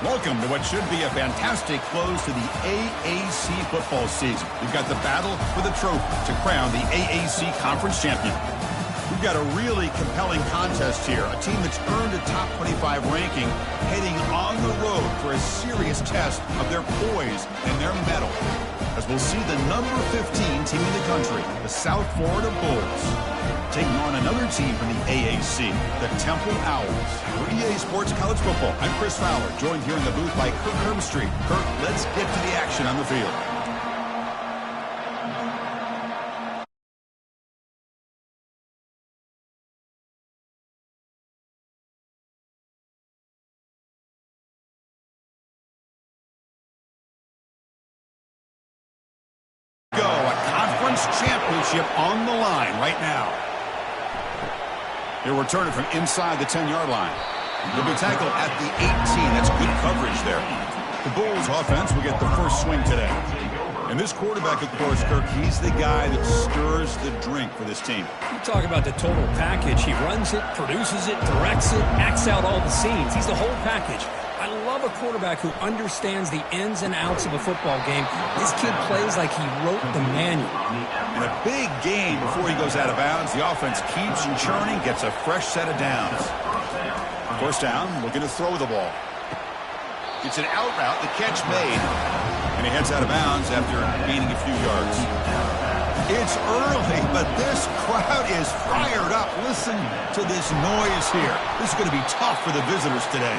Welcome to what should be a fantastic close to the AAC football season. We've got the battle for the trophy to crown the AAC Conference champion. We've got a really compelling contest here. A team that's earned a top 25 ranking heading on the road for a serious test of their poise and their mettle. As we'll see the number 15 team in the country, the South Florida Bulls, taking on another team from the AAC, the Temple Owls. For EA Sports College Football, I'm Chris Fowler, joined here in the booth by Kirk Herbstreit. Kirk, let's get to the action on the field. Go, a conference championship on the line right now. He'll return it from inside the 10-yard line. He'll be tackled at the 18. That's good coverage there. The Bulls offense will get the first swing today. And this quarterback, of course, Kirk, he's the guy that stirs the drink for this team. You talk about the total package. He runs it, produces it, directs it, acts out all the scenes. He's the whole package. I love a quarterback who understands the ins and outs of a football game. This kid plays like he wrote the manual. In a big game before he goes out of bounds, the offense keeps churning, gets a fresh set of downs. First down, looking to throw the ball. It's an out route, the catch made, and he heads out of bounds after gaining a few yards. It's early, but this crowd is fired up. Listen to this noise here. This is going to be tough for the visitors today.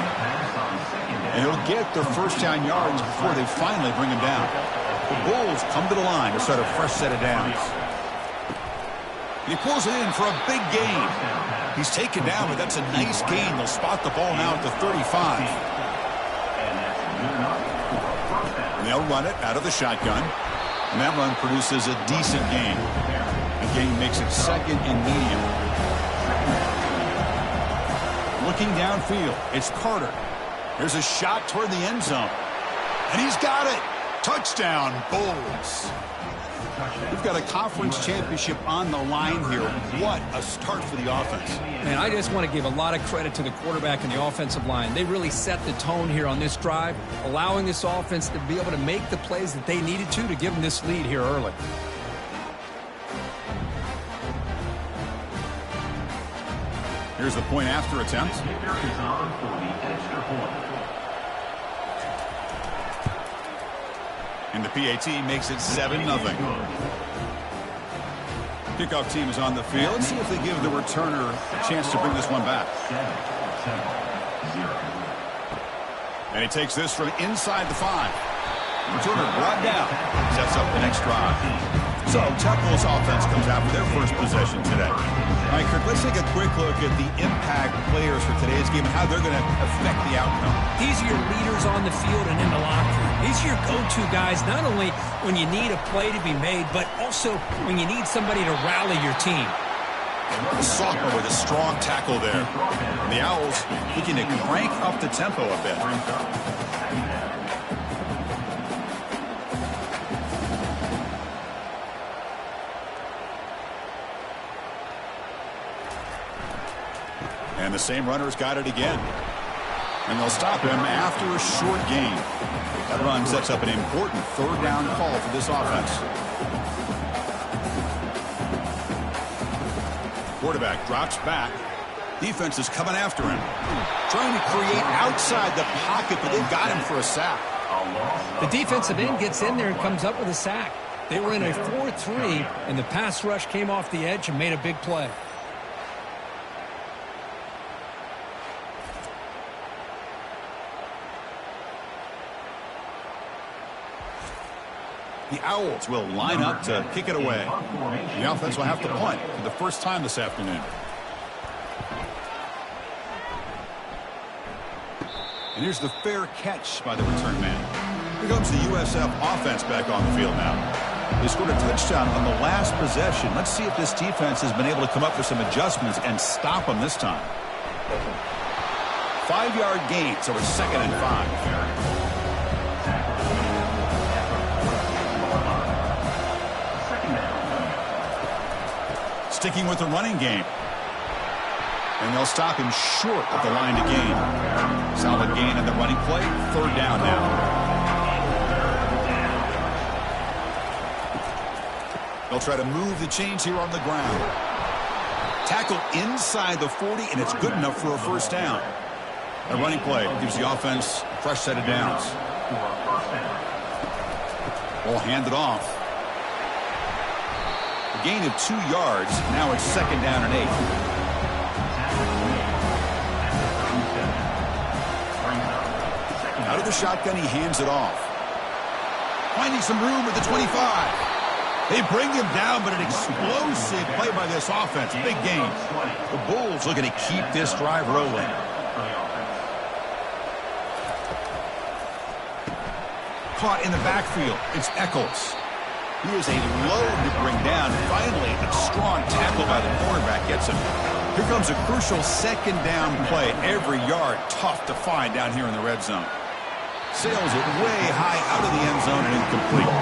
And he'll get their first down yards before they finally bring him down. The Bulls come to the line to start a fresh set of downs. And he pulls it in for a big gain. He's taken down, but that's a nice gain. They'll spot the ball now at the 35. And they'll run it out of the shotgun. And that run produces a decent gain. The gain makes it second and medium. Looking downfield, it's Carter. There's a shot toward the end zone. And he's got it. Touchdown, Bulls. We've got a conference championship on the line here. What a start for the offense. Man, I just want to give a lot of credit to the quarterback and the offensive line. They really set the tone here on this drive, allowing this offense to be able to make the plays that they needed to give them this lead here early. Here's the point after attempt. And the PAT makes it 7-0. Kickoff team is on the field. Let's see if they give the returner a chance to bring this one back. And he takes this from inside the 5. Returner brought down. Sets up the next drive. So Temple's offense comes out for their first possession today. All right, Kirk, let's take a quick look at the impact players for today's game and how they're going to affect the outcome. These are your leaders on the field and in the locker room. These are your go-to guys, not only when you need a play to be made, but also when you need somebody to rally your team. Sophomore with a strong tackle there. And the Owls looking to crank up the tempo a bit. And the same runner's got it again. And they'll stop him after a short gain. That run sets up an important third down call for this offense. Quarterback drops back. Defense is coming after him. Trying to create outside the pocket, but they've got him for a sack. The defensive end gets in there and comes up with a sack. They were in a 4-3, and the pass rush came off the edge and made a big play. The Owls will line up to kick it away. The offense will have to punt for the first time this afternoon. And here's the fair catch by the return man. Here comes the USF offense back on the field now. They scored a touchdown on the last possession. Let's see if this defense has been able to come up with some adjustments and stop them this time. 5-yard gain, so it's 2nd and 5. Sticking with the running game. And they'll stop him short of the line to gain. Solid gain in the running play. Third down now. They'll try to move the chains here on the ground. Tackle inside the 40, and it's good enough for a first down. A running play gives the offense a fresh set of downs. Ball handed off. A gain of 2 yards. Now it's second down and 8. Out of the shotgun, he hands it off. Finding some room at the 25. They bring him down, but an explosive play by this offense. Big gain. The Bulls looking to keep this drive rolling. Caught in the backfield. It's Eccles. He is a load to bring down. Finally, a strong tackle by the cornerback gets him. Here comes a crucial second down play. Every yard tough to find down here in the red zone. Sails it way high out of the end zone and incomplete.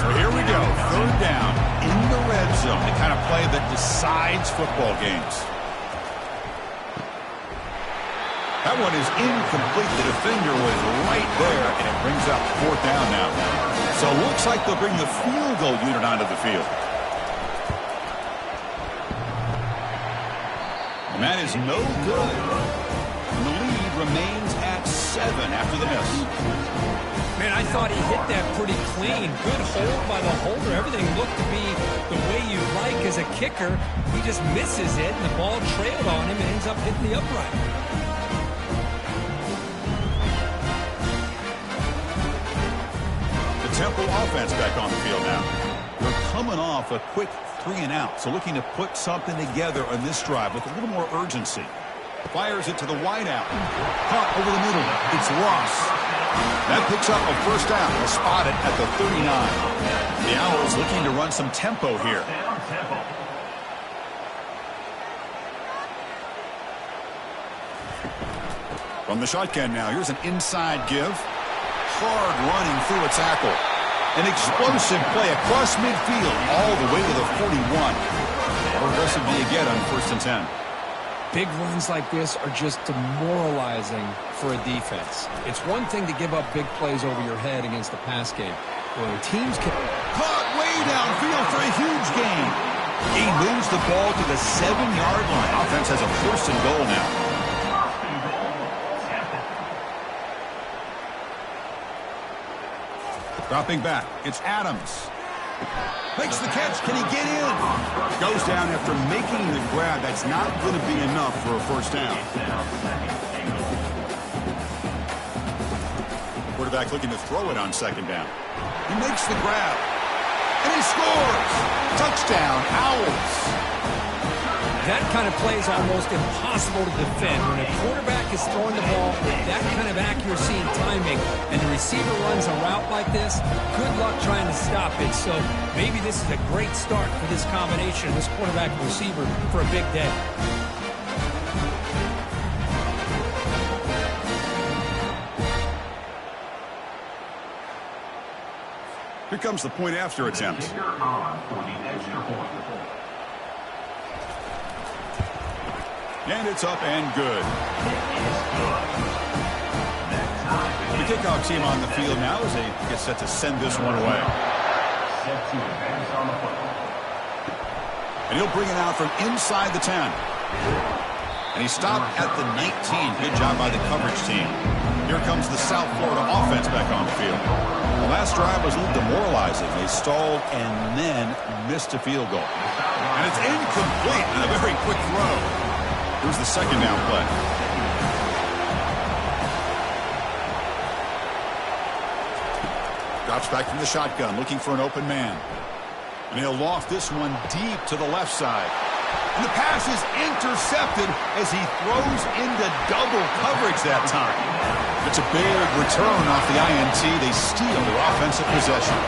So here we go. Third down in the red zone. The kind of play that decides football games. That one is incomplete. The defender was right there, and it brings up fourth down now. So it looks like they'll bring the field goal unit onto the field. And that is no good. And the lead remains at 7 after the miss. Man, I thought he hit that pretty clean. Good hold by the holder. Everything looked to be the way you like as a kicker. He just misses it, and the ball trailed on him and ends up hitting the upright. The Temple offense back on the field now. They're coming off a quick 3-and-out, so looking to put something together on this drive with a little more urgency. Fires it to the wideout. Caught over the middle. It's Ross. That picks up a first down. They'll spot it at the 39. The Owls looking to run some tempo here. From the shotgun now, here's an inside give. Hard running through a tackle. An explosive play across midfield all the way to the 41. How aggressive do you get on 1st and 10? Big runs like this are just demoralizing for a defense. It's one thing to give up big plays over your head against the pass game. When teams can... Caught way downfield for a huge gain. He moves the ball to the 7-yard line. Offense has a 1st and goal now. Dropping back. It's Adams. Makes the catch. Can he get in? Goes down after making the grab. That's not going to be enough for a first down. Quarterback looking to throw it on second down. He makes the grab. And he scores. Touchdown, Owls. That kind of play is almost impossible to defend. When a quarterback is throwing the ball with that kind of accuracy and timing, and the receiver runs a route like this, good luck trying to stop it. So maybe this is a great start for this combination, this quarterback and receiver, for a big day. Here comes the point after attempt. And it's up and good. The kickoff team on the field now as they get set to send this one away. And he'll bring it out from inside the 10. And he stopped at the 19. Good job by the coverage team. Here comes the South Florida offense back on the field. The last drive was a little demoralizing. They stalled and then missed a field goal. And it's incomplete on a very quick throw. Here's the second down play. Drops back from the shotgun, looking for an open man. And he'll loft this one deep to the left side. And the pass is intercepted as he throws into double coverage that time. It's a big return off the INT. They steal their offensive possession.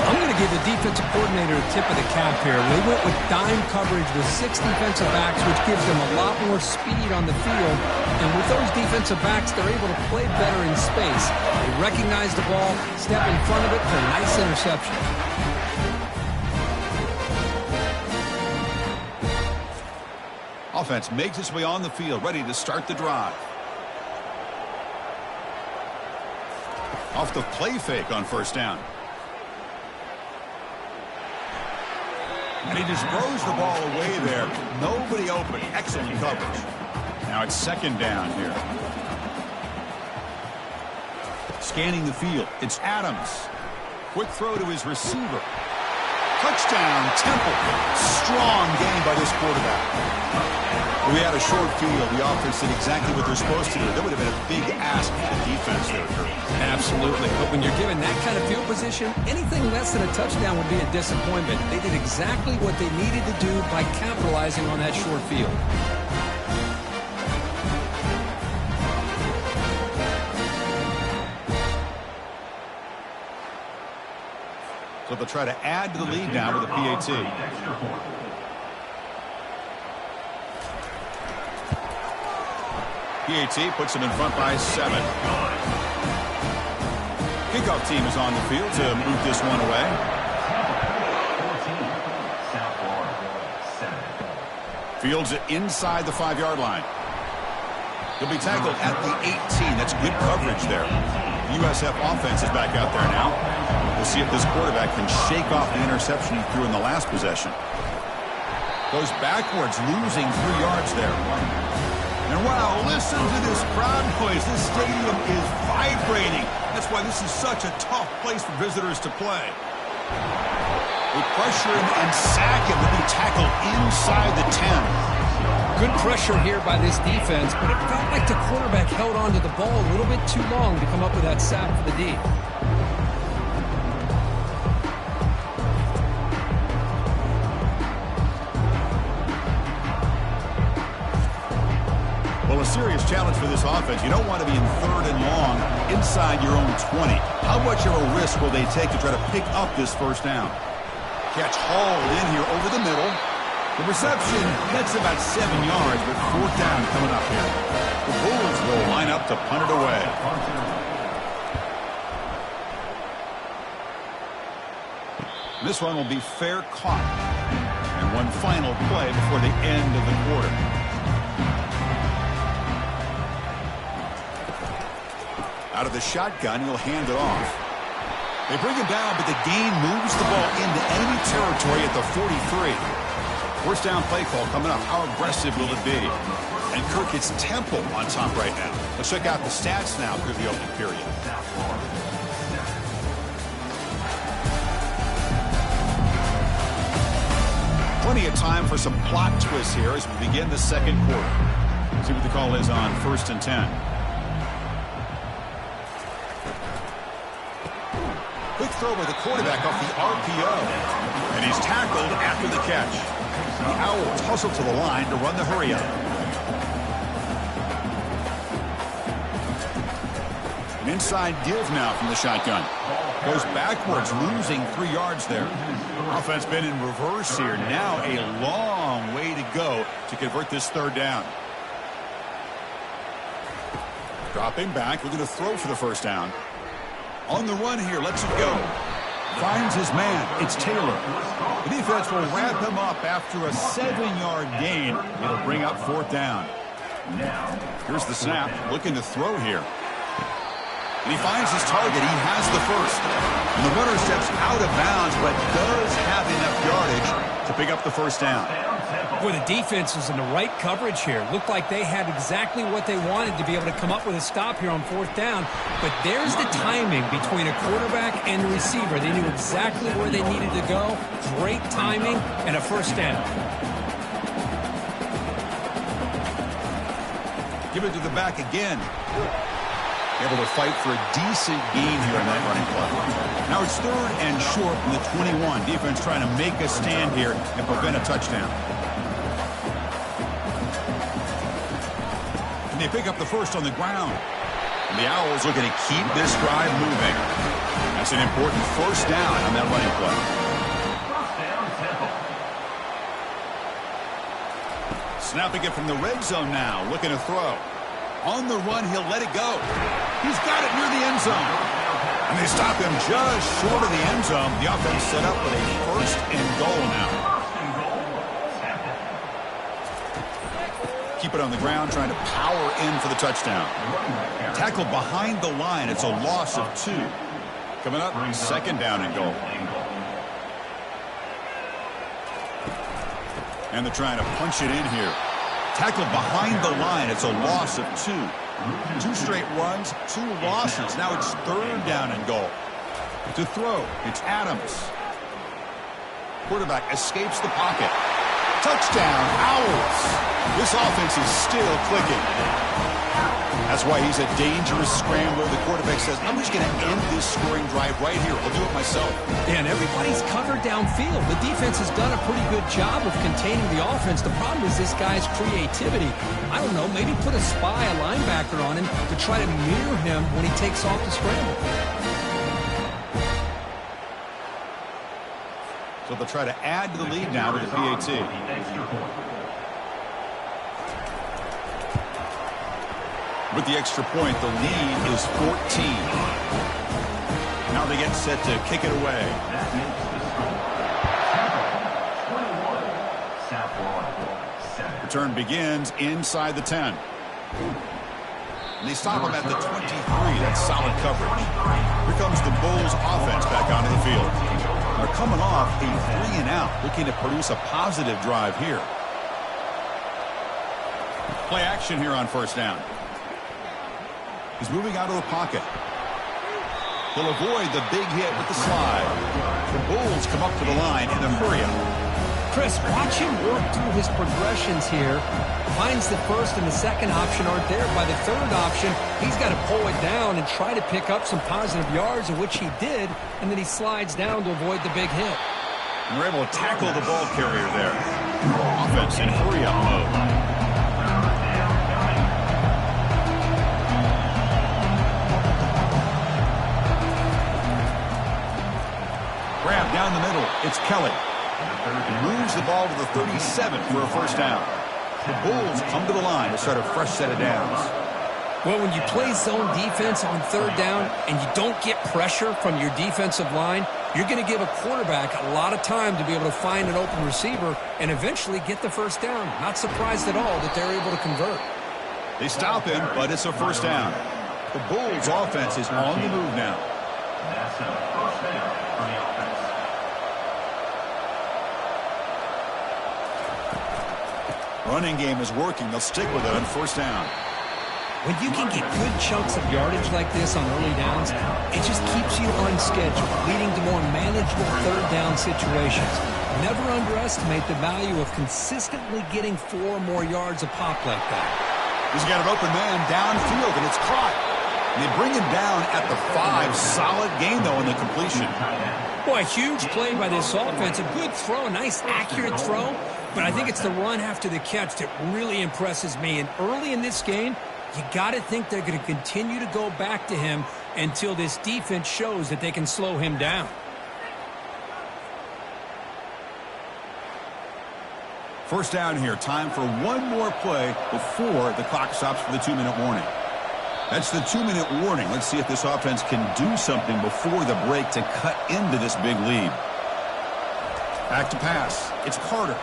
I'm going to give the defensive coordinator a tip of the cap here. They went with dime coverage with 6 defensive backs, which gives them a lot more speed on the field. And with those defensive backs, they're able to play better in space. They recognize the ball, step in front of it for a nice interception. Offense makes its way on the field, ready to start the drive. Off the play fake on first down. And he just throws the ball away there. Nobody open. Excellent coverage. Now it's second down here. Scanning the field. It's Adams. Quick throw to his receiver. Touchdown, Temple. Strong game by this quarterback. We had a short field. The offense did exactly what they're supposed to do. That would have been a big ask for the defense there, Kurt. Absolutely. But when you're given that kind of field position, anything less than a touchdown would be a disappointment. They did exactly what they needed to do by capitalizing on that short field. So they'll try to add to the lead now with a PAT. PAT puts them in front by 7. Kickoff team is on the field to move this one away. Fields it inside the 5-yard line. He'll be tackled at the 18. That's good coverage there. The USF offense is back out there now. We'll see if this quarterback can shake off the interception he threw in the last possession. Goes backwards, losing 3 yards there. And wow, listen to this crowd noise. This stadium is vibrating. That's why this is such a tough place for visitors to play. They pressure him and sack him. He'll be tackled inside the 10. Good pressure here by this defense, but it felt like the quarterback held on to the ball a little bit too long to come up with that sack for the D. Well, a serious challenge for this offense. You don't want to be in 3rd and long inside your own 20. How much of a risk will they take to try to pick up this first down? Catch hauled in here over the middle. The reception, that's about 7 yards, but 4th down coming up here. The Bulls will line up to punt it away. This one will be fair caught. And one final play before the end of the quarter. Out of the shotgun, he'll hand it off. They bring him down, but the gain moves the ball into enemy territory at the 43. First down play call coming up. How aggressive will it be? And Kirk hits Temple on top right now. Let's check out the stats now through the opening period. Plenty of time for some plot twists here as we begin the second quarter. See what the call is on 1st and 10. Quick throw by the quarterback off the RPO. And he's tackled after the catch. The Owls hustle to the line to run the hurry up. An inside give now from the shotgun. Goes backwards, losing 3 yards there. Offense been in reverse here. Now a long way to go to convert this 3rd down. Dropping back, looking to throw for the first down. On the run here, lets it go. Finds his man. It's Taylor. The defense will wrap him up after a 7-yard gain. It'll bring up 4th down. Here's the snap. Looking to throw here. And he finds his target. He has the first. And the runner steps out of bounds, but does have enough yardage to pick up the first down. Boy, the defense was in the right coverage here. Looked like they had exactly what they wanted to be able to come up with a stop here on 4th down. But there's the timing between a quarterback and a receiver. They knew exactly where they needed to go. Great timing and a first down. Give it to the back again. Able to fight for a decent gain here in that running play. Now it's 3rd and short from the 21. Defense trying to make a stand here and prevent a touchdown. And they pick up the first on the ground. And the Owls looking to keep this drive moving. That's an important first down on that running play. Snapping it from the red zone now, looking to throw. On the run, he'll let it go. He's got it near the end zone. And they stop him just short of the end zone. The offense set up with a 1st and goal now. keep it on the ground, trying to power in for the touchdown. Tackled behind the line. It's a loss of 2. Coming up, second down and goal. And they're trying to punch it in here. Tackled behind the line. It's a loss of 2. 2 straight runs, 2 losses. Now it's third down and goal. To throw, it's Adams. Quarterback escapes the pocket. Touchdown, Owls. This offense is still clicking. That's why he's a dangerous scrambler. The quarterback says, I'm just going to end this scoring drive right here. I'll do it myself. And everybody's covered downfield. The defense has done a pretty good job of containing the offense. The problem is this guy's creativity. I don't know, maybe put a spy, a linebacker on him to try to mirror him when he takes off the scramble. So they'll try to add to the lead now with the PAT. With the extra point, the lead is 14. Now they get set to kick it away. Return begins inside the 10. And they stop him at the 23. That's solid coverage. Here comes the Bulls offense back onto the field. They're coming off a 3-and-out, looking to produce a positive drive here. Play action here on first down. He's moving out of the pocket. He'll avoid the big hit with the slide. The Bulls come up to the line in a hurry-up. Chris, watch him work through his progressions here. Finds the first and the second option aren't there. By the third option, he's got to pull it down and try to pick up some positive yards, of which he did, and then he slides down to avoid the big hit. And they're able to tackle the ball carrier there. Offense in hurry-up mode. Grab down the middle. It's Kelly. He moves the ball to the 37 for a first down. The Bulls come to the line to start a fresh set of downs. Well, when you play zone defense on third down and you don't get pressure from your defensive line, you're going to give a quarterback a lot of time to be able to find an open receiver and eventually get the first down. Not surprised at all that they're able to convert. They stop him, but it's a first down. The Bulls offense is on the move now. That's a first down for the offense. Running game is working. They'll stick with it on first down. When you can get good chunks of yardage like this on early downs, it just keeps you on schedule, leading to more manageable third down situations. Never underestimate the value of consistently getting 4 or more yards a pop like that. He's got an open man downfield, and it's caught. And they bring him down at the 5. Solid gain, though, in the completion. Boy, a huge play by this offense. A good throw, a nice, accurate throw. But I think it's the run after the catch that really impresses me. And early in this game, you got to think they're going to continue to go back to him until this defense shows that they can slow him down. First down here. Time for one more play before the clock stops for the 2-minute warning. That's the 2-minute warning. Let's see if this offense can do something before the break to cut into this big lead. Back to pass. It's Carter.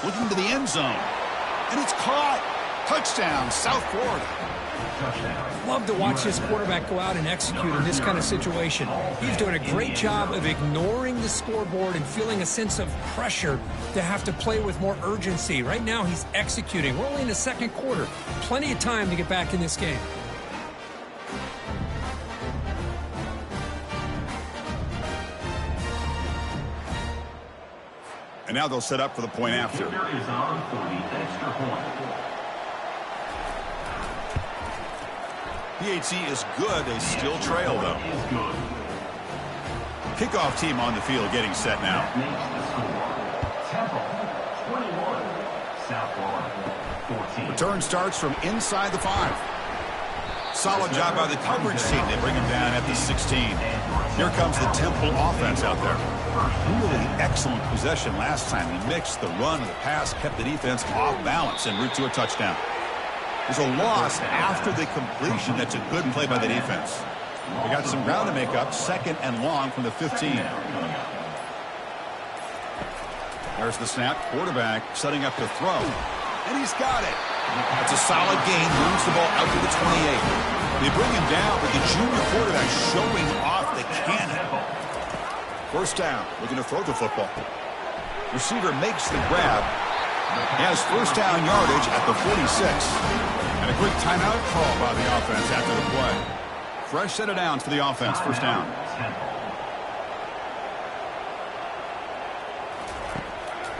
Looking to the end zone. And it's caught. Touchdown, South Florida. Love to watch this quarterback go out and execute in this kind of situation. He's doing a great job of ignoring the scoreboard and feeling a sense of pressure to have to play with more urgency. Right now, he's executing. We're only in the second quarter. Plenty of time to get back in this game. And now they'll set up for the point after. Is on for the extra point. PAT is good. They still trail, though. Kickoff team on the field getting set now. Return starts from inside the 5. Solid job by the coverage team. They bring him down at the 16. Here comes the Temple offense out there. Really excellent possession last time. He mixed the run and the pass, kept the defense off balance en route to a touchdown. There's a loss after the completion. That's a good play by the defense. They got some ground to make up. Second and long from the 15. There's the snap. Quarterback setting up to throw. And he's got it. That's a solid gain. Moves the ball out to the 28. They bring him down with the junior quarterback showing off the cannon. First down. Looking to throw the football. Receiver makes the grab. Has first down yardage at the 46. And a quick timeout call by the offense after the play. Fresh set of downs for the offense. First down.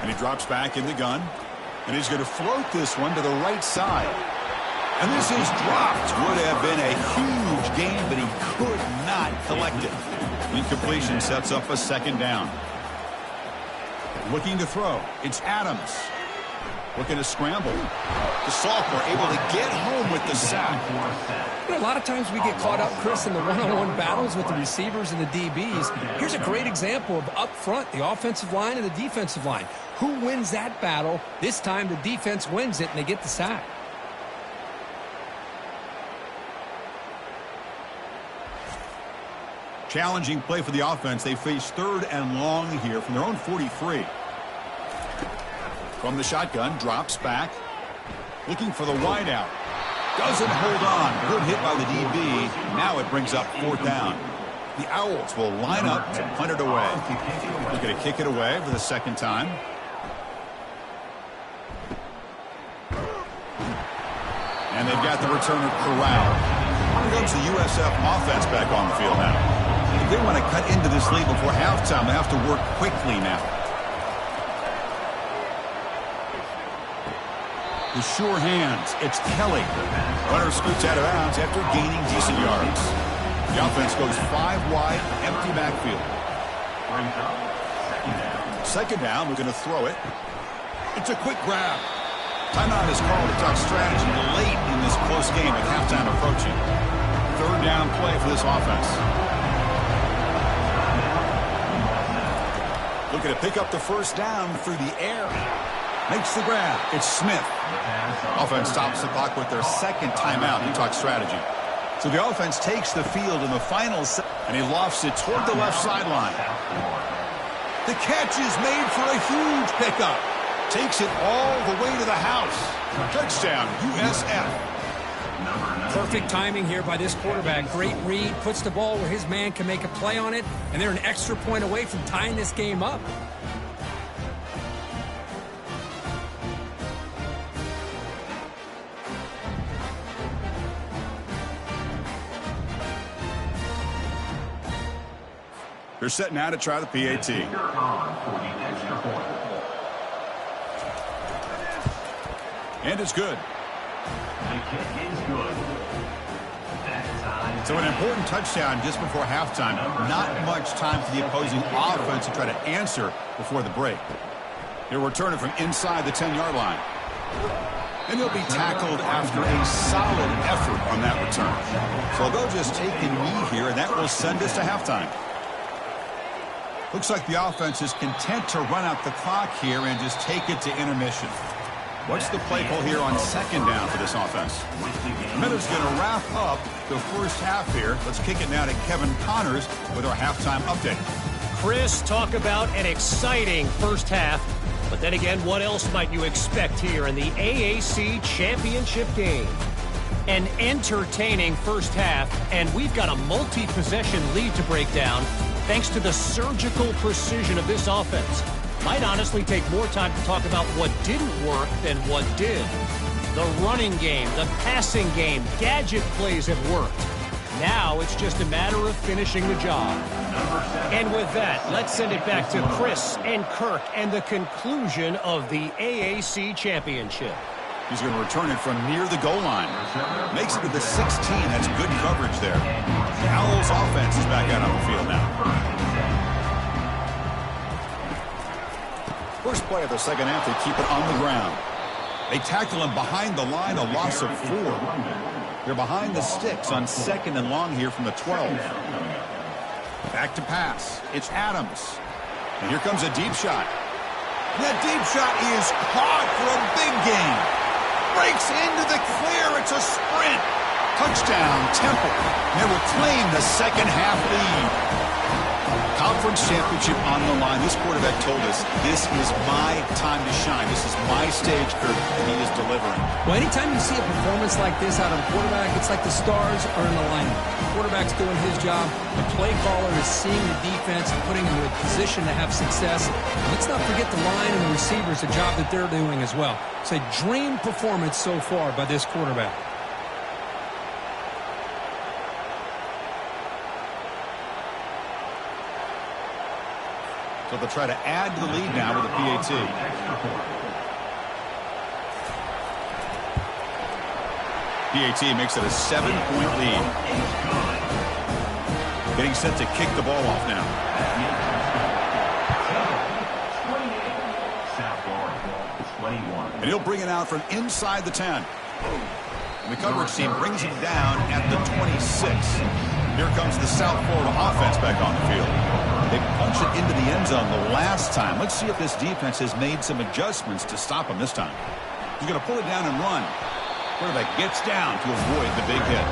And he drops back in the gun. And he's going to float this one to the right side. And this is dropped. Would have been a huge gain, but he could not collect it. Incompletion sets up a second down. Looking to throw. It's Adams. Looking to scramble. The sophomore able to get home with the sack. You know, a lot of times we get caught up, Chris, in the one-on-one battles with the receivers and the DBs. Here's a great example of up front, the offensive line and the defensive line. Who wins that battle? This time the defense wins it and they get the sack. Challenging play for the offense. They face third and long here from their own 43. From the shotgun, drops back. Looking for the wideout. Doesn't hold on. Good hit by the DB. Now it brings up fourth down. The Owls will line up to punt it away. Looking to kick it away for the second time. And they've got the returner corralled. Here comes the USF offense back on the field now. If they want to cut into this lead before halftime, they have to work quickly now. The sure hands. It's Kelly. Runner scoots out of bounds after gaining decent yards. The offense goes 5 wide, empty backfield. Second down, we're going to throw it. It's a quick grab. Timeout is called to talk strategy late in this close game with halftime approaching. Third down play for this offense. Looking to pick up the first down through the air. Makes the grab. It's Smith. Offense stops the clock with their second timeout. You talk strategy. So the offense takes the field in the final set, and he lofts it toward the left sideline. The catch is made for a huge pickup. Takes it all the way to the house. Touchdown, USF. Perfect timing here by this quarterback. Great read. Puts the ball where his man can make a play on it, and they're an extra point away from tying this game up. They're set now to try the PAT. And it's good. So an important touchdown just before halftime. Not much time for the opposing offense to try to answer before the break. He'll return it from inside the 10-yard line. And he'll be tackled after a solid effort on that return. So they'll just take the knee here, and that will send us to halftime. Looks like the offense is content to run out the clock here and just take it to intermission. What's the play call here on second down for this offense? Miller's going to wrap up the first half here. Let's kick it now to Kevin Connors with our halftime update. Chris, talk about an exciting first half. But then again, what else might you expect here in the AAC championship game? An entertaining first half, and we've got a multi-possession lead to break down thanks to the surgical precision of this offense. Might honestly take more time to talk about what didn't work than what did. The running game, the passing game, gadget plays have worked. Now it's just a matter of finishing the job. And with that, let's send it back to Chris and Kirk and the conclusion of the AAC championship. He's going to return it from near the goal line. Makes it to the 16. That's good coverage there. The Owls offense is back out on the field now. First play of the second half, they keep it on the ground. They tackle him behind the line, a loss of 4. They're behind the sticks on second and long here from the 12. Back to pass. It's Adams. And here comes a deep shot. And that deep shot is caught for a big gain. Breaks into the clear. It's a sprint. Touchdown, Temple. They will claim the second half lead. Conference championship on the line. This quarterback told us, this is my time to shine. This is my stage curve, and he is delivering. Well, anytime you see a performance like this out of a quarterback, it's like the stars are in alignment. The quarterback's doing his job. The play caller is seeing the defense and putting him in a position to have success. And let's not forget the line and the receivers, the job that they're doing as well. It's a dream performance so far by this quarterback. So they'll try to add to the lead now with a PAT. PAT makes it a 7-point lead. Getting set to kick the ball off now. And he'll bring it out from inside the 10. And the coverage team brings it down at the 26. Here comes the South Florida offense back on the field. They punched it into the end zone the last time. Let's see if this defense has made some adjustments to stop him this time. He's going to pull it down and run. Quarterback gets down to avoid the big hit.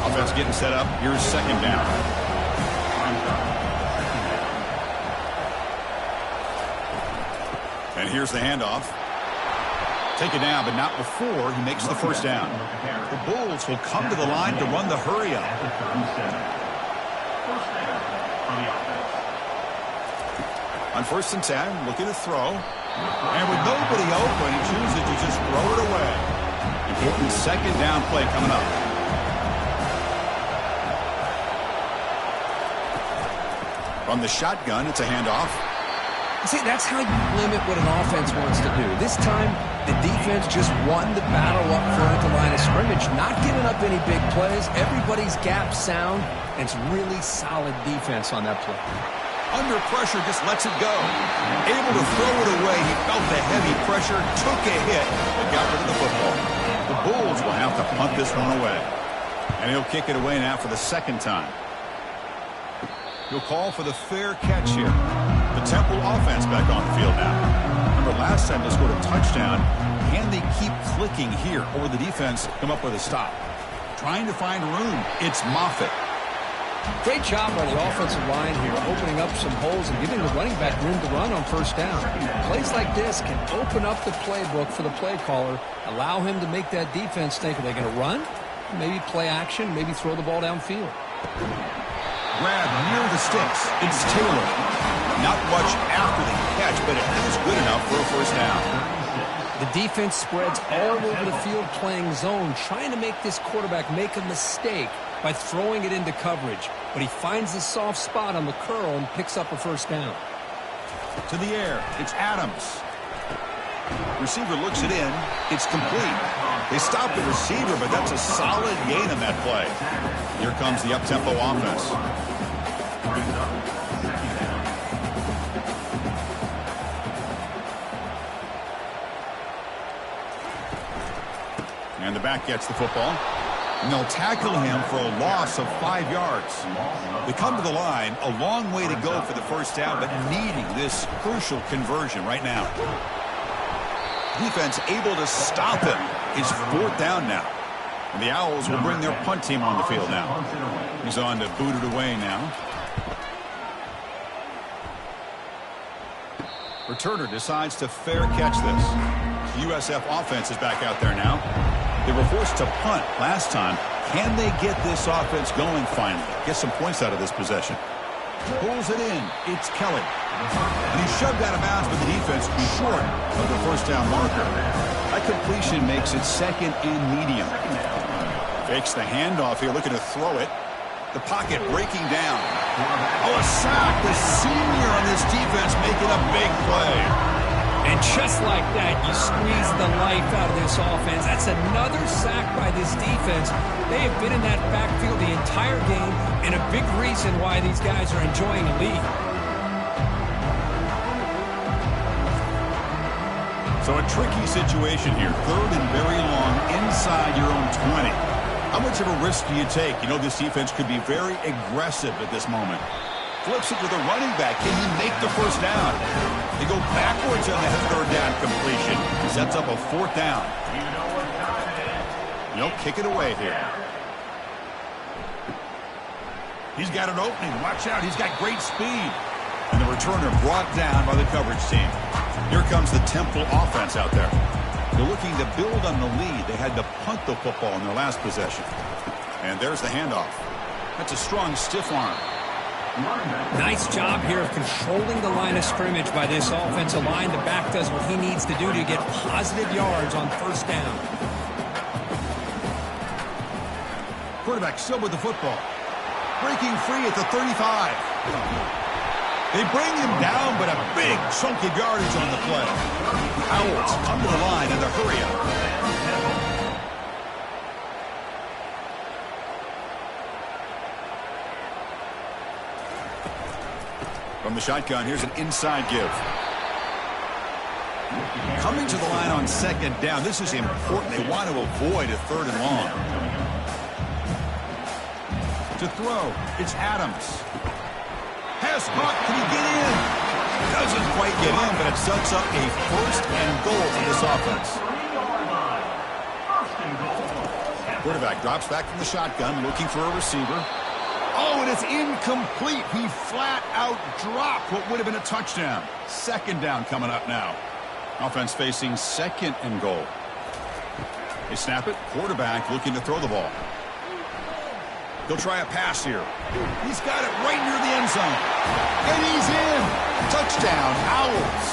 Offense getting set up. Here's second down. And here's the handoff. Take it down, but not before he makes the first down. The Bulls will come to the line to run the hurry up. On 1st and 10, looking to throw. And with nobody open, he chooses to just throw it away. Important second down play coming up. From the shotgun, it's a handoff. See, that's how you limit what an offense wants to do. This time, the defense just won the battle up front at the line of scrimmage, not giving up any big plays. Everybody's gap sound, and it's really solid defense on that play. Under pressure, just lets it go. Able to throw it away. He felt the heavy pressure, took a hit, but got rid of the football. The Bulls will have to punt this one away. And he'll kick it away now for the second time. He'll call for the fair catch here. The Temple offense back on the field now. Remember last time they scored a touchdown. Can they keep clicking here, or will the defense come up with a stop? Trying to find room. It's Moffitt. Great job by the offensive line here, opening up some holes and giving the running back room to run on first down. Plays like this can open up the playbook for the play caller, allow him to make that defense think, are they going to run? Maybe play action, maybe throw the ball downfield. Grab near the sticks. It's Taylor. Not much after the catch, but it is good enough for a first down. The defense spreads all over the field playing zone, trying to make this quarterback make a mistake by throwing it into coverage. But he finds the soft spot on the curl and picks up a first down. To the air. It's Adams. Receiver looks it in. It's complete. They stop the receiver, but that's a solid gain on that play. Here comes the up-tempo offense. And the back gets the football. And they'll tackle him for a loss of 5 yards. They come to the line, a long way to go for the first down, but needing this crucial conversion right now. Defense able to stop him. It's 4th down now. And the Owls will bring their punt team on the field now. He's on to boot it away now. Returner decides to fair catch this. The USF offense is back out there now. They were forced to punt last time. Can they get this offense going finally? Get some points out of this possession. Pulls it in. It's Kelly. And he's shoved out of bounds, but the defense short of the first down marker. That completion makes it 2nd and medium. Fakes the handoff here, looking to throw it. The pocket breaking down. Oh, a sack. The senior on this defense making a big play. And just like that, you squeeze the life out of this offense. That's another sack by this defense. They have been in that backfield the entire game, and a big reason why these guys are enjoying a lead. So a tricky situation here. 3rd and very long inside your own 20. How much of a risk do you take? You know this defense could be very aggressive at this moment. Flips it to the running back. Can he make the first down? They go backwards on that 3rd down completion. Sets up a 4th down. They'll kick it away here. He's got an opening. Watch out. He's got great speed. And the returner brought down by the coverage team. Here comes the Temple offense out there. They're looking to build on the lead. They had to punt the football in their last possession. And there's the handoff. That's a strong stiff arm. Nice job here of controlling the line of scrimmage by this offensive line. The back does what he needs to do to get positive yards on first down. Quarterback still with the football. Breaking free at the 35. They bring him down, but a big chunk of yardage on the play. Owls come to the line in the hurry up. From the shotgun, here's an inside give. Coming to the line on second down. This is important. They want to avoid a third and long. To throw, it's Adams. Pass caught. Can he get in? Doesn't quite get in, but it sets up a first and goal for this offense. Quarterback drops back from the shotgun, looking for a receiver. Oh, and it's incomplete. He flat out dropped what would have been a touchdown. Second down coming up now. Offense facing second and goal. They snap it. Quarterback looking to throw the ball. He'll try a pass here. He's got it right near the end zone. And he's in. Touchdown, Owls.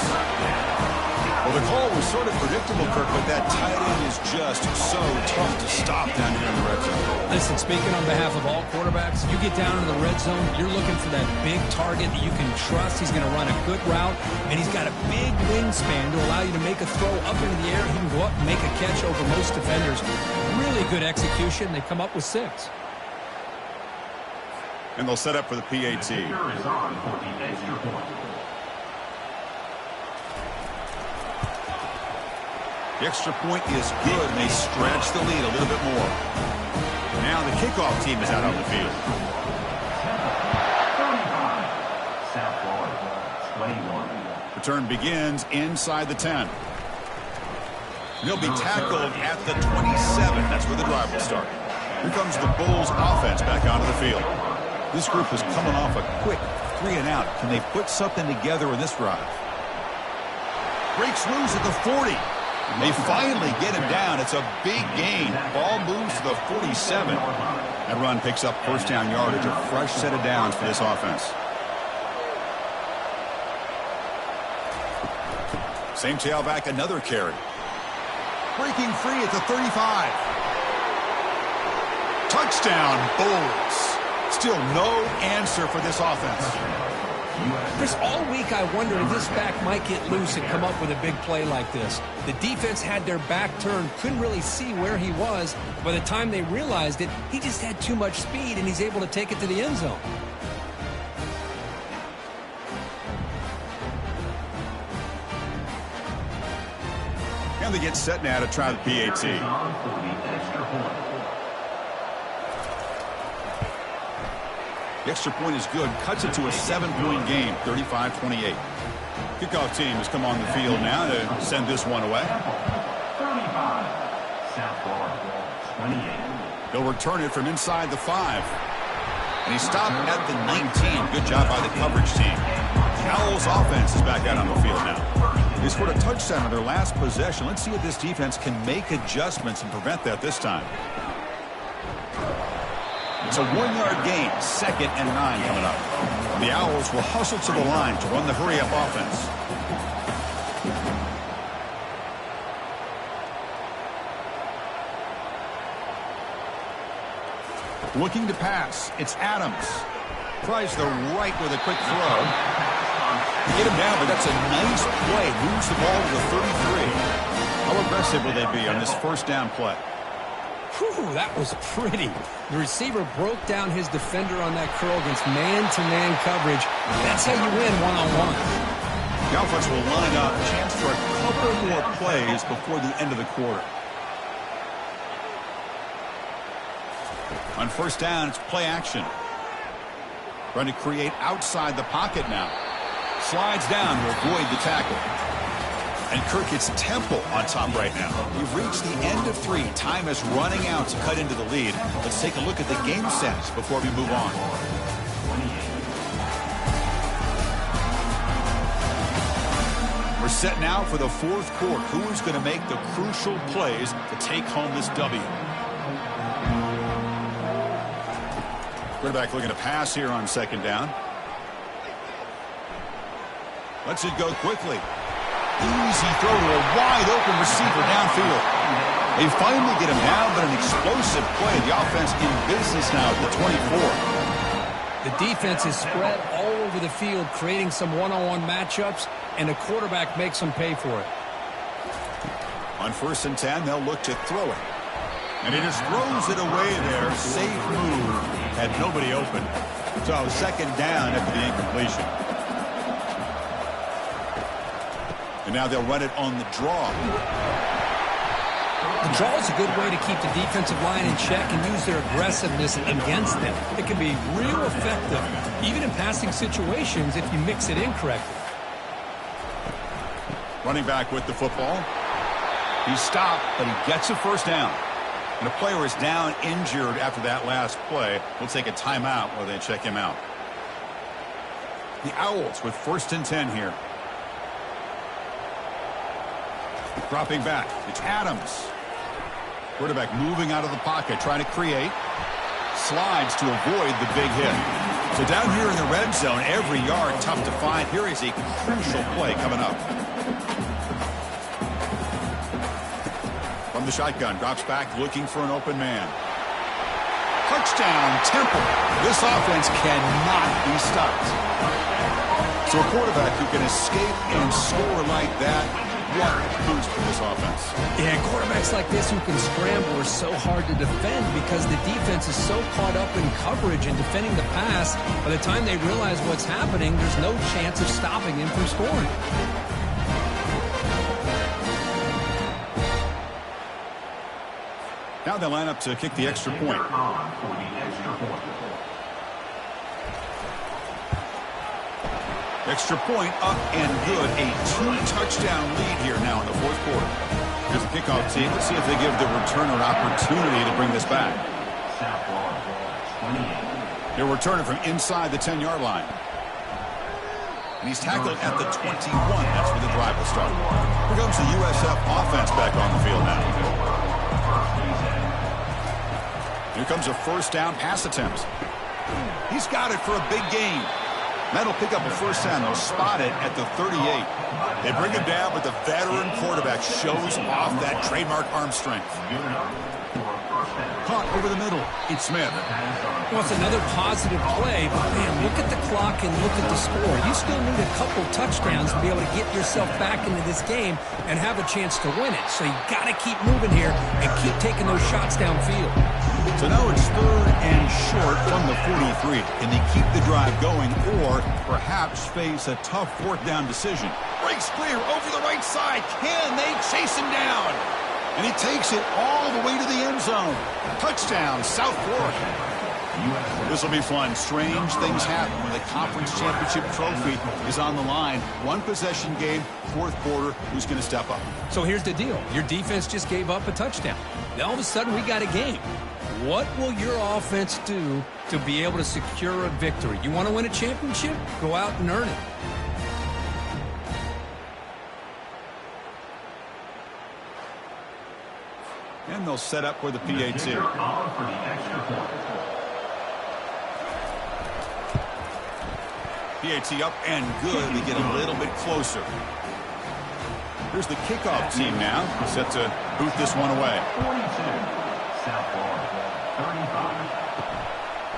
Well, the call was sort of predictable, Kirk, but that tight end is just so tough to stop down here in the red zone. Listen, speaking on behalf of all quarterbacks, you get down into the red zone, you're looking for that big target that you can trust. He's going to run a good route, and he's got a big wingspan to allow you to make a throw up into the air. He can go up and make a catch over most defenders. Really good execution. They come up with 6. And they'll set up for the PAT. The extra point is good, and they stretch the lead a little bit more. Now the kickoff team is out on the field. South Florida, 21. Return begins inside the 10. He'll be tackled at the 27. That's where the drive will start. Here comes the Bulls offense back onto the field. This group is coming off a quick 3 and out. Can they put something together in this drive? Breaks loose at the 40. They finally get him down. It's a big gain. Ball moves to the 47. That run picks up first down yardage. A fresh set of downs for this offense. Same tailback, another carry. Breaking free at the 35. Touchdown, Bulls. Still no answer for this offense. Chris, all week I wondered if this back might get loose and come up with a big play like this. The defense had their back turned, couldn't really see where he was. By the time they realized it, he just had too much speed, and he's able to take it to the end zone. And they get set now to try the PAT. The extra point is good. Cuts it to a 7-point game, 35-28. Kickoff team has come on the field now to send this one away. 35. South Florida, 28. They'll return it from inside the 5. And he stopped at the 19. Good job by the coverage team. The Owls offense is back out on the field now. They scored a touchdown on their last possession. Let's see if this defense can make adjustments and prevent that this time. It's a 1-yard gain, 2nd and 9 coming up. The Owls will hustle to the line to run the hurry-up offense. Looking to pass, it's Adams. Tries the right with a quick throw. Get him down, but that's a nice play. Moves the ball to the 33. How aggressive will they be on this first down play? Whew, that was pretty. The receiver broke down his defender on that curl against man-to-man coverage. That's how you win one-on-one. The offense will line up. Chance for a couple more plays before the end of the quarter. On first down, it's play action. Trying to create outside the pocket now. Slides down to avoid the tackle. And Kirk, it's Temple on top right now. We've reached the end of 3. Time is running out to cut into the lead. Let's take a look at the game stats before we move on. We're set now for the fourth quarter. Who is going to make the crucial plays to take home this W? Quarterback looking to pass here on second down. Lets it go quickly. Easy throw to a wide-open receiver downfield. They finally get him down, but an explosive play. The offense in business now at the 24. The defense is spread all over the field, creating some one-on-one matchups, and the quarterback makes them pay for it. On 1st and 10, they'll look to throw it. And he just throws it away there. Safe move. Had nobody open. So second down after the incompletion. And now they'll run it on the draw. The draw is a good way to keep the defensive line in check and use their aggressiveness against them. It can be real effective, even in passing situations, if you mix it in correctly. Running back with the football. He's stopped, but he gets a first down. And a player is down injured after that last play. We'll take a timeout while they check him out. The Owls with 1st and 10 here. Dropping back. It's Adams. Quarterback moving out of the pocket, trying to create. Slides to avoid the big hit. So down here in the red zone, every yard tough to find. Here is a crucial play coming up. From the shotgun, drops back looking for an open man. Touchdown, Temple. This offense cannot be stopped. So a quarterback who can escape and score like that, what boost for this offense. Yeah, quarterbacks like this who can scramble are so hard to defend because the defense is so caught up in coverage and defending the pass. By the time they realize what's happening, there's no chance of stopping him from scoring. Now they line up to kick the extra point. Extra point up and good. A 2-touchdown lead here now in the fourth quarter. Here's the kickoff team. Let's see if they give the returner an opportunity to bring this back. They'll return it from inside the 10-yard line. And he's tackled at the 21. That's where the drive will start. Here comes the USF offense back on the field now. Here comes a first down pass attempt. He's got it for a big gain. That'll pick up a first down. They'll spot it at the 38. They bring him down, but the veteran quarterback shows off that trademark arm strength. Caught over the middle. It's Smith. Well, it's another positive play, but man, look at the clock and look at the score. You still need a couple touchdowns to be able to get yourself back into this game and have a chance to win it. So you got to keep moving here and keep taking those shots downfield. So now it's 3rd and short from the 43. Can they keep the drive going or perhaps face a tough 4th down decision? Breaks clear over the right side. Can they chase him down? And he takes it all the way to the end zone. Touchdown, South Florida. This will be fun. Strange things happen when the conference championship trophy is on the line. One possession game, fourth quarter. Who's going to step up? So here's the deal. Your defense just gave up a touchdown. Now all of a sudden we got a game. What will your offense do to be able to secure a victory? You want to win a championship? Go out and earn it. And they'll set up for the PAT. PAT up and good. They get a little bit closer. Here's the kickoff team now. Set to boot this one away.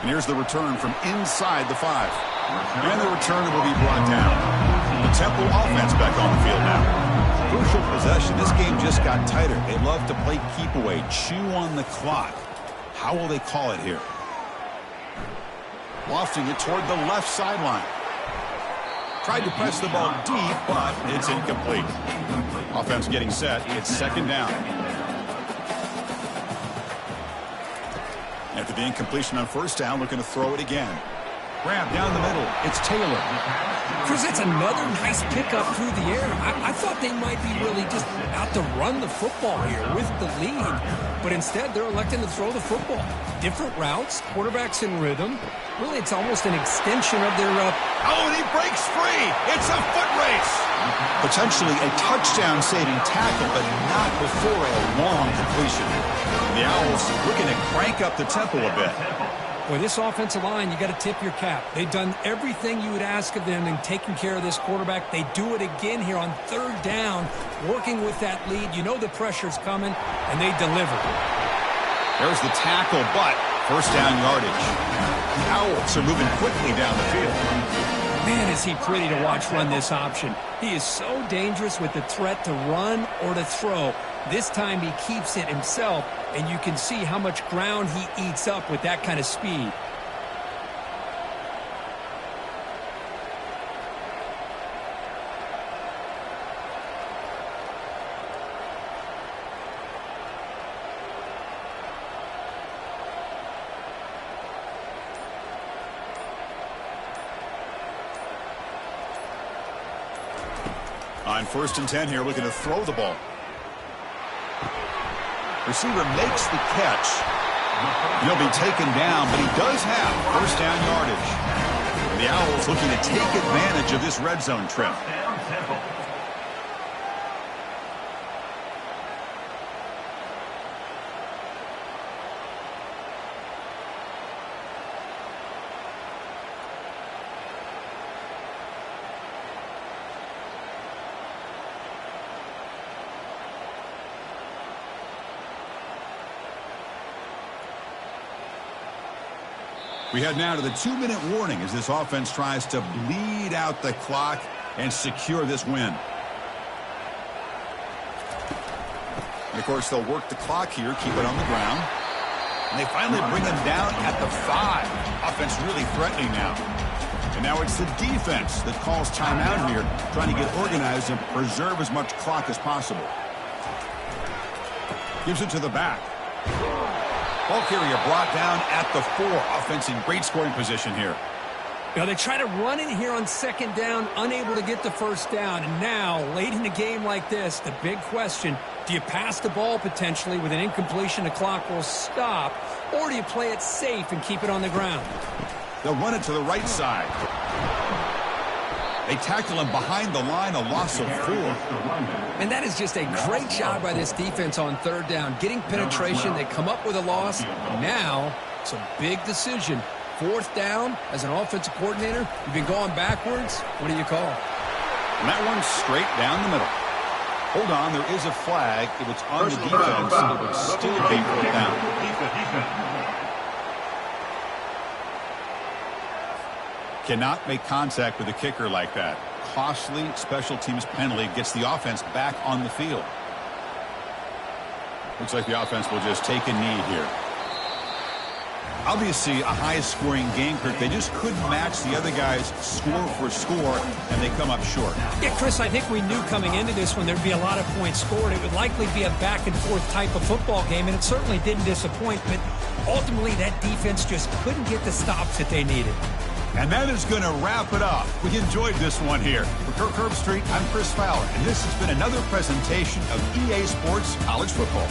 And here's the return from inside the 5. And the returner will be brought down. The Temple offense back on the field now. Crucial possession. This game just got tighter. They love to play keep away, chew on the clock. How will they call it here? Lofting it toward the left sideline. Tried to press the ball deep, but it's incomplete. Offense getting set. It's 2nd down. After the incompletion on 1st down, looking to throw it again. Grab down the middle. It's Taylor. Chris, that's another nice pickup through the air. I thought they might be really just out to run the football here with the lead. But instead, they're electing to throw the football. Different routes, quarterbacks in rhythm. Really, it's almost an extension of their... Oh, and he breaks free. It's a foot race. The Potentially a touchdown-saving tackle, but not before a long completion. The Owls looking to crank up the tempo a bit. Boy, this offensive line, you got to tip your cap. They've done everything you would ask of them in taking care of this quarterback. They do it again here on third down, working with that lead. You know the pressure's coming, and they deliver. There's the tackle, but first down yardage. The Owls are moving quickly down the field. Man, is he pretty to watch run this option. He is so dangerous with the threat to run or to throw. This time he keeps it himself, and you can see how much ground he eats up with that kind of speed. On 1st and 10 here, looking to throw the ball. Receiver makes the catch. He'll be taken down, but he does have first down yardage. And the Owls looking to take advantage of this red zone trip. We head now to the 2-minute warning as this offense tries to bleed out the clock and secure this win. And of course, they'll work the clock here, keep it on the ground. And they finally bring him down at the 5. Offense really threatening now. And now it's the defense that calls timeout here, trying to get organized and preserve as much clock as possible. Gives it to the back. Ball carrier brought down at the 4. Offense in great scoring position here. Now they try to run it here on 2nd down, unable to get the first down. And now, late in a game like this, the big question, do you pass the ball potentially with an incompletion, the clock will stop, or do you play it safe and keep it on the ground? They'll run it to the right side. They tackle him behind the line, a loss of 4. And that is just a great job by this defense on 3rd down. Getting penetration, they come up with a loss. Now, it's a big decision. 4th down, as an offensive coordinator, you've been going backwards. What do you call? And that one's straight down the middle. Hold on, there is a flag. If it's on the defense, it would still be brought down. Cannot make contact with a kicker like that. Costly special teams penalty gets the offense back on the field. Looks like the offense will just take a knee here. Obviously, a high-scoring game, Kirk. They just couldn't match the other guys score for score, and they come up short. Yeah, Chris, I think we knew coming into this one there'd be a lot of points scored. It would likely be a back-and-forth type of football game, and it certainly didn't disappoint. But ultimately, that defense just couldn't get the stops that they needed. And that is going to wrap it up. We enjoyed this one here. For Kirk Herbstreit, I'm Chris Fowler, and this has been another presentation of EA Sports College Football.